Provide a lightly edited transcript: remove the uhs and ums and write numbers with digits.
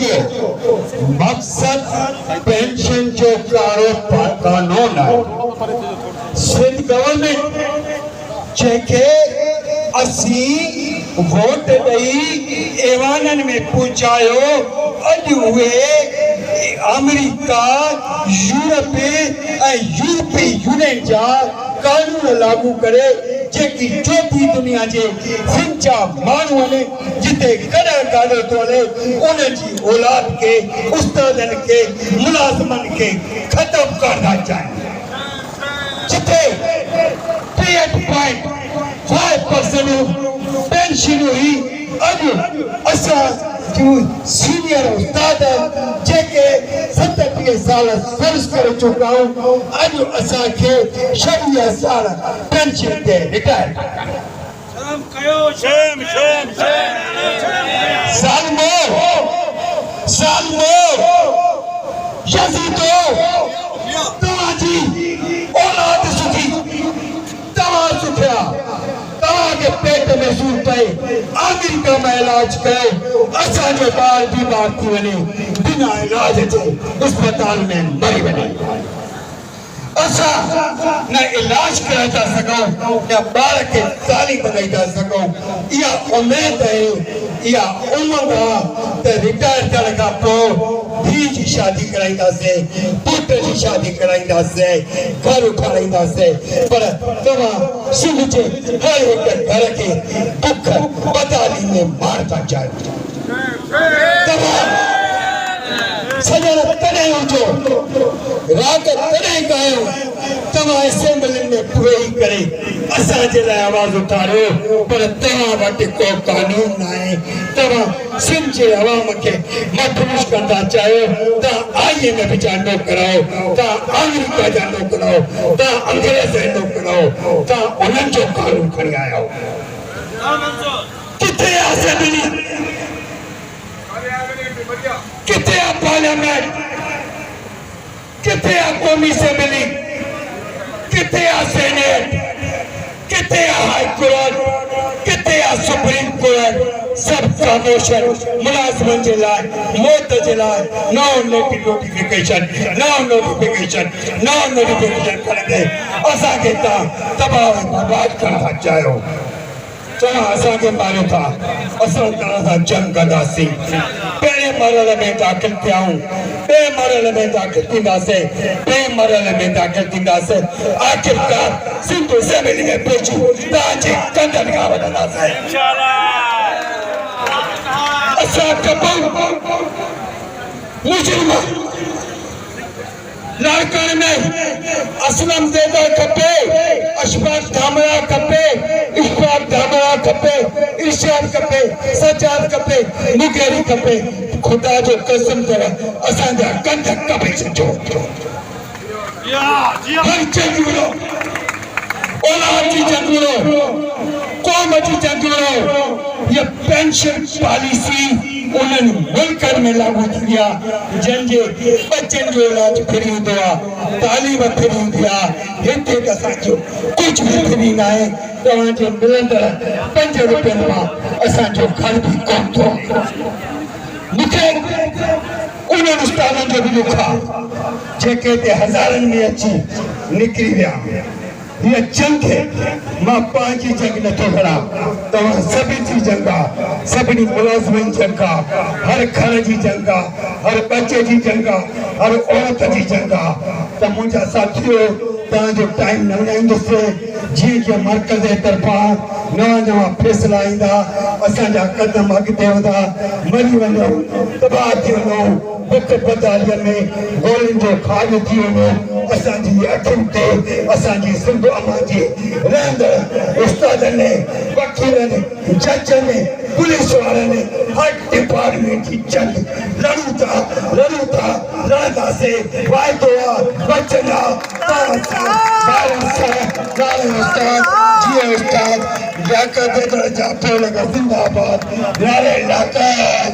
सोचिए, मकसद पेंशन जो कानून है सिंध गवर्नमेंट जेके असी वोट दई एवानन में पहुंचायो अॼु उहे अमेरिका यूरोप यूरोपी यूनियन जा कानून लागू करे जेकी चौथी दुनिया जे सिंचा माण्हू आहिनि जिते कॾहिं गाॾो थो हले उन्हनि जी औलाद के उस्तादनि के मुलाज़िमनि के ख़तम करणा चाहिनि जिते 68.5% पेंशन हुई अॼु असां सीनियर उस्ताद जेके 37 साल सर्विस करे चुका आहियूं अॼु असांखे 26 साल पेंशन ते रिटायर सालमो यज़ीदो तव्हांजी औलाद सुठी तव्हां सुठा तव्हांखे पेट में सूर पए अमेरिका में इलाज कयो असांजो ॿार बीमार थी वञे बिना इलाज जे अस्पताल में मरी वञे असां न इलाज कराए था सघूं न ॿार खे तालीम ॾेई था सघूं इहा उमेद आहे इहा उमंग आहे त रिटायर थियण खां पोइ धीउ जी शादी कराईंदासीं पुट जी शादी कराईंदासीं घर उठाराईंदासीं पर तव्हां सिंध जे हर हिकु घर खे दुख बदाली में मार था चाहियो तव्हां सॼण तॾहिं हुजो राग तॾहिं गायो तव्हां असेंबली में वेही करे असांजे लाइ आवाज़ उठारियो पर तव्हां वटि को कानून न आहे तव्हां सिंध जे अवाम खे मदरूस कंदा चाहियो तव्हां आईए में बि जांडो कराओ तव्हां अमेरिका जांडो कराओ तव्हां अंग्रेज़ जांडो कराओ तव्हां उन्हनि जो कानून खणी आया आहियो किथे आहे असेंबली किथे आहे पार्लियामेंट किथे आहे क़ौमी असेंबली किथे आहे सेनेट किथे आहे हाई कोर्ट किथे आहे सुप्रीम कोर्ट सब खामोश मुलाज़िमनि जे लाइ मौत जे लाइ नोटिफिकेशन खणंदे असांखे तव्हां तबाह बर्बाद करण था चाहियो तव्हां असांखे मारियो था असां तव्हां सां जंग कंदासीं पहिरें मरहले में दाख़िल थिया आहियूं ॿिए मरहले में दाख़िल थींदासीं टे मरहले में दाख़िल थींदासीं आख़िरकार सिंध असेंबली में पहुची तव्हांजे कंधनि खां वधंदासीं असां कपूर मुजरिम लाड़काने में असलम ज़ेदा खपे अशफाक धामरा खपे इशफाक धामरा खपे इरशाद खपे सजाद खपे मुगेरी खपे खुदा जो कसम अथव असांजा कंध कपे छॾिजो हर जंग विड़ो औलाद जी जंग विड़ो क़ौम जी जंग विड़ो ये पेंशन पॉलिसी उन्हनि मुल्कनि में लागू थी आहे जंहिंजे बचनि जो इलाज फ्री हूंदो आहे तालीम फ्री हूंदी आहे हिते त असांजो कुझु बि फ्री न आहे तव्हांजे मिलंदड़ 5 रुपयनि मां असांजो घर बि कोन थो मूंखे उन्हनि उस्तादनि जो बि दुख आहे जेके हिते हज़ारनि में अची निकिरी विया ये जंग है मां पंहिंजी जंग नथो लड़ा तव्हां सभी जी जंग आहे सभिनी मुलाज़िमनि जंग आहे हर घर जी जंग आहे हर बच्चे जी जंग आहे हर औरत जी जंग आहे त मुंहिंजा साथियो तव्हांजो टाइम न विञाईंदुसि जीअं जीअं मर्कज़ जे तरफ़ां नवां फ़ैसिला ईंदा असांजा कदम अॻिते वधा मरी वञो तबाह थी वञो बुख बदालीअ में गोलियुनि जो खाध थी वञो असांजी अखियुनि ते असांजी सिंध अमा जी रहंदड़ उस्तादनि वकीलनि जजनि पुलिस वारनि हर डिपार्टमेंट जी जंग लड़ूं था लड़ंदासीं वाइदो आहे वचन आहे तव्हां सां ॿारनि सां नाले उस्ताद जीअं उस्ताद लियाकत जा पोल जिंदाबाद नारे लियाकत